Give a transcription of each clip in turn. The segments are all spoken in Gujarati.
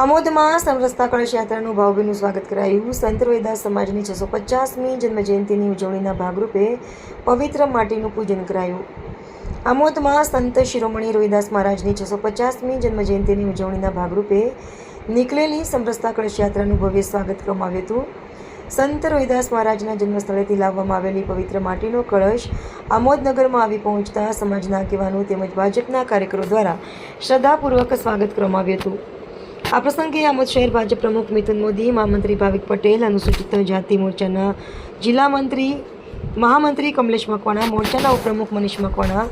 આમોદમાં સમરસતા કળશ યાત્રાનું ભાવભીનું સ્વાગત કરાયું. સંત રોહિદાસ સમાજની 650મી જન્મજયંતિની ઉજવણીના ભાગરૂપે પવિત્ર માટીનું પૂજન કરાયું. આમોદમાં સંત શિરોમણી રોહિદાસ મહારાજની 650મી જન્મજયંતિની ઉજવણીના ભાગરૂપે નીકળેલી સમરસતા કળશ યાત્રાનું ભવ્ય સ્વાગત કરવામાં આવ્યું હતું. સંત રોહિદાસ મહારાજના જન્મસ્થળેથી લાવવામાં આવેલી પવિત્ર માટીનો કળશ આમોદ નગરમાં આવી પહોંચતા સમાજના આગેવાનો તેમજ ભાજપના કાર્યકરો દ્વારા શ્રદ્ધાપૂર્વક સ્વાગત કરવામાં આવ્યું હતું. આ પ્રસંગે આમોદ શહેર ભાજપ પ્રમુખ મિથુન મોદી, મહામંત્રી ભાવિક પટેલ, અનુસૂચિત જાતિ મોરચાના જિલ્લા મહામંત્રી કમલેશ મકવાણા, મોરચાના ઉપપ્રમુખ મનીષ મકવાણા,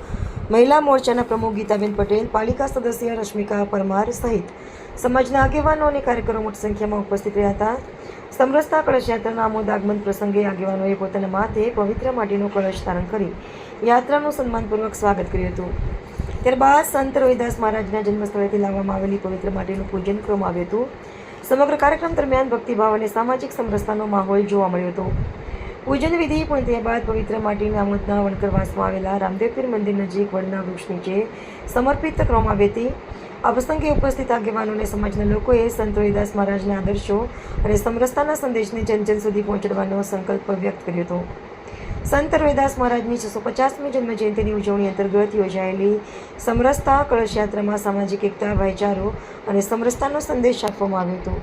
મહિલા મોરચાના પ્રમુખ ગીતાબેન પટેલ, પાલિકા સદસ્ય રશ્મિકા પરમાર સહિત સમાજના આગેવાનો અને કાર્યકરો મોટી સંખ્યામાં ઉપસ્થિત રહ્યા હતા. સમરસતા કળશ યાત્રાના આમોદ આગમન પ્રસંગે આગેવાનોએ પોતાના માથે પવિત્ર માટીનો કળશ ધારણ કરી યાત્રાનું સન્માનપૂર્વક સ્વાગત કર્યું હતું. ત્યારબાદ સંત રોહિદાસ મહારાજના જન્મસ્થળેથી લાવવામાં આવેલી પવિત્ર માટીનું પૂજન કરવામાં આવ્યું હતું. સમગ્ર કાર્યક્રમ દરમિયાન ભક્તિભાવ અને સામાજિક સમરસતાનો માહોલ જોવા મળ્યો હતો. પૂજન વિધિ પૂર્ણ થયા બાદ પવિત્ર માટીને આમોદના વણકરવાસમાં આવેલા રામદેવપીર મંદિર નજીક વડના વૃક્ષ નીચે સમર્પિત કરવામાં આવી હતી. આ પ્રસંગે ઉપસ્થિત આગેવાનો અને સમાજના લોકોએ સંત રોહિદાસ મહારાજના આદર્શો અને સમરસતાના સંદેશને જન સુધી પહોંચાડવાનો સંકલ્પ વ્યક્ત કર્યો હતો. સંત રોહિદાસ મહારાજની 650મી જન્મજયંતિની ઉજવણી અંતર્ગત યોજાયેલી સમરસતા કળશ યાત્રામાં સામાજિક એકતા, ભાઈચારો અને સમરસતાનો સંદેશ આપવામાં આવ્યો હતો.